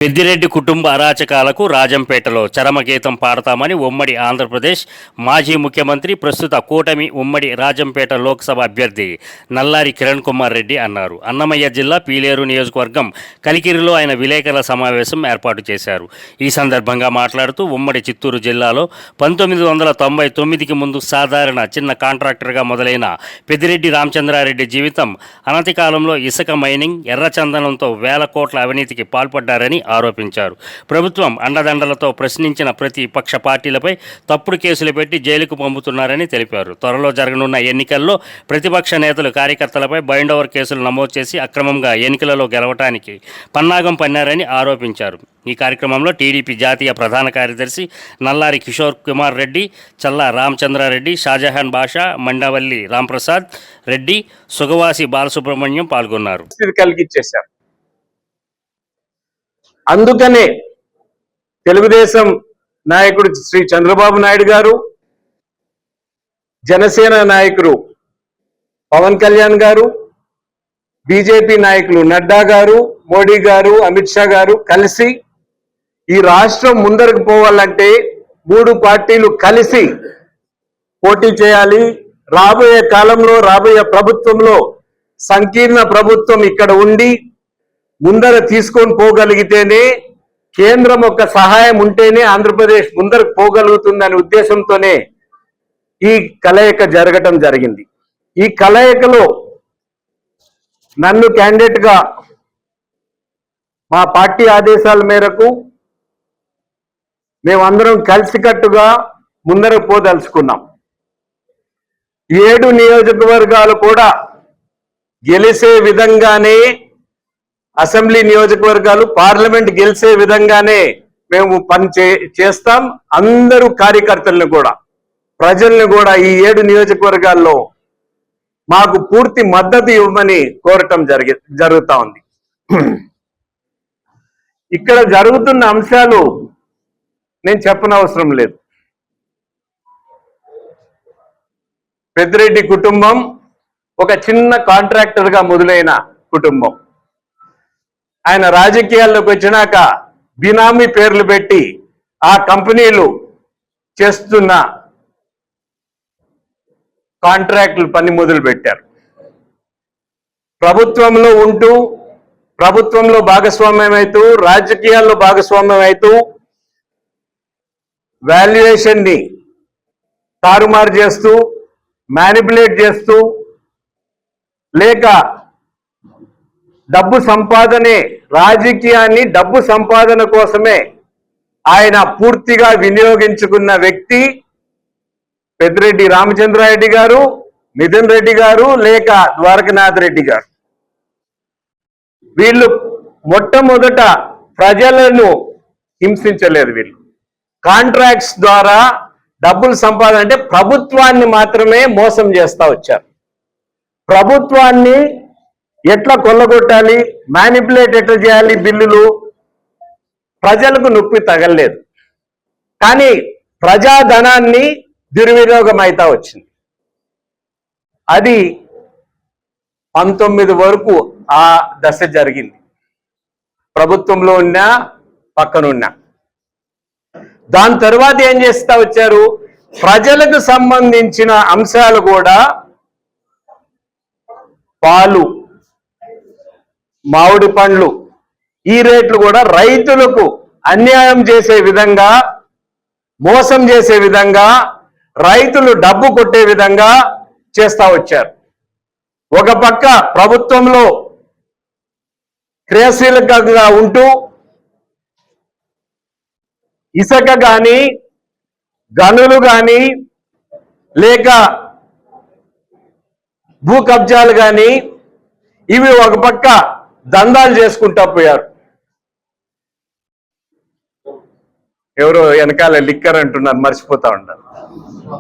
పెద్దిరెడ్డి కుటుంబ అరాచకాలకు రాజంపేటలో చరమగీతం పాడతామని ఉమ్మడి ఆంధ్రప్రదేశ్ మాజీ ముఖ్యమంత్రి ప్రస్తుత కూటమి ఉమ్మడి రాజంపేట లోక్సభ అభ్యర్థి నల్లారి కిరణ్ కుమార్ రెడ్డి అన్నారు. అన్నమయ్య జిల్లా పీలేరు నియోజకవర్గం కలికిరిలో ఆయన విలేకరుల సమావేశం ఏర్పాటు చేశారు. ఈ సందర్భంగా మాట్లాడుతూ ఉమ్మడి చిత్తూరు జిల్లాలో 1999కి ముందు సాధారణ చిన్న కాంట్రాక్టర్గా మొదలైన పెద్దిరెడ్డి రామచంద్రారెడ్డి జీవితం అనతి కాలంలో ఇసుక మైనింగ్, ఎర్రచందనంతో వేల కోట్ల అవినీతికి పాల్పడ్డారని ఆరోపించారు. ప్రభుత్వం అండదండలతో ప్రశ్నించిన ప్రతి పక్ష పార్టీలపై తప్పుడు కేసులు పెట్టి జైలుకు పంపుతున్నారని తెలిపారు. త్వరలో జరగనున్న ఎన్నికల్లో ప్రతిపక్ష నేతలు కార్యకర్తలపై బైండ్ ఓవర్ కేసులు నమోదు చేసి అక్రమంగా ఎన్నికలలో గెలవటానికి పన్నాగం పన్నారని ఆరోపించారు. ఈ కార్యక్రమంలో టీడీపీ జాతీయ ప్రధాన కార్యదర్శి నల్లారి కిషోర్ కుమార్ రెడ్డి, చల్లా రామచంద్రారెడ్డి, షాజహాన్ బాషా, మండవల్లి రాంప్రసాద్ రెడ్డి, సుగవాసి బాలసుబ్రహ్మణ్యం పాల్గొన్నారు. అందుకనే తెలుగుదేశం నాయకుడు శ్రీ చంద్రబాబు నాయుడు గారు, జనసేన నాయకుడు పవన్ కళ్యాణ్ గారు, బీజేపీ నాయకులు నడ్డా గారు, మోడీ గారు, అమిత్ షా గారు కలిసి ఈ రాష్ట్రం ముందరకు పోవాలంటే 3 పార్టీలు కలిసి పోటీ చేయాలి. రాబోయే కాలంలో రాబోయే ప్రభుత్వంలో సంకీర్ణ ప్రభుత్వం ఇక్కడ ఉండి ముందర తీసుకొని పోగలిగితేనే, కేంద్రం యొక్క సహాయం ఉంటేనే ఆంధ్రప్రదేశ్ ముందరకు పోగలుగుతుందనే ఉద్దేశంతోనే ఈ కలయిక జరగటం జరిగింది. ఈ కలయికలో నన్ను క్యాండిడేట్గా మా పార్టీ ఆదేశాల మేరకు మేమందరం కలిసికట్టుగా ముందరకు పోదలుచుకున్నాం. 7 నియోజకవర్గాలు కూడా గెలిచే విధంగానే, అసెంబ్లీ నియోజకవర్గాలు పార్లమెంట్ గెలిచే విధంగానే మేము పని చేస్తాం. అందరూ కార్యకర్తలను కూడా, ప్రజల్ని కూడా ఈ 7 నియోజకవర్గాల్లో మాకు పూర్తి మద్దతు ఇవ్వమని కోరటం జరుగుతా ఉంది. ఇక్కడ జరుగుతున్న అంశాలు నేను చెప్పనవసరం లేదు. పెద్దిరెడ్డి కుటుంబం ఒక చిన్న కాంట్రాక్టర్గా మొదలైన కుటుంబం. ఆయన రాజకీయాల్లోకి వచ్చినాక బినామీ పేర్లు పెట్టి ఆ కంపెనీలు చేస్తున్న కాంట్రాక్టులు పని మొదలు పెట్టారు. ప్రభుత్వంలో ఉంటూ, ప్రభుత్వంలో భాగస్వామ్యం అవుతూ, రాజకీయాల్లో భాగస్వామ్యం అవుతూ, వాల్యుయేషన్ని తారుమారు చేస్తూ, మ్యానిపులేట్ చేస్తూ, లేక డబ్బు సంపాదనే, రాజకీయాన్ని డబ్బు సంపాదన కోసమే ఆయన పూర్తిగా వినియోగించుకున్న వ్యక్తి పెద్దిరెడ్డి రామచంద్రారెడ్డి గారు, నితిన్ రెడ్డి గారు, లేక ద్వారకనాథ్ రెడ్డి గారు. వీళ్ళు మొట్టమొదట ప్రజలను హింసించలేదు. వీళ్ళు కాంట్రాక్ట్స్ ద్వారా డబ్బులు సంపాదన అంటే ప్రభుత్వాన్ని మాత్రమే మోసం చేస్తా వచ్చారు. ప్రభుత్వాన్ని ఎట్లా కొల్లగొట్టాలి, మ్యానిపులేట్ ఎట్లా చేయాలి, బిల్లులు ప్రజలకు నొప్పి తగలలేదు. కానీ ప్రజాధనాన్ని దుర్వినియోగం అవుతా వచ్చింది. అది 19 వరకు ఆ దశ జరిగింది. ప్రభుత్వంలో ఉన్నా, పక్కనున్నా. దాని తర్వాత ఏం చేస్తా వచ్చారు, ప్రజలకు సంబంధించిన అంశాలు కూడా, పాలు, మామిడి పండ్లు, ఈ రేట్లు కూడా రైతులకు అన్యాయం చేసే విధంగా, మోసం చేసే విధంగా, రైతులు డబ్బు కొట్టే విధంగా చేస్తా వచ్చారు. ఒక పక్క ప్రభుత్వంలో క్రియాశీలకంగా ఉంటూ ఇసుక కానీ, గనులు కానీ, లేక భూ కబ్జాలు కానీ, ఇవి ఒక పక్క దందాలు చేసుకుంటా పోయారు. ఎవరో వెనకాల లిక్కర్ అంటున్నారు, మర్చిపోతా ఉంటారు.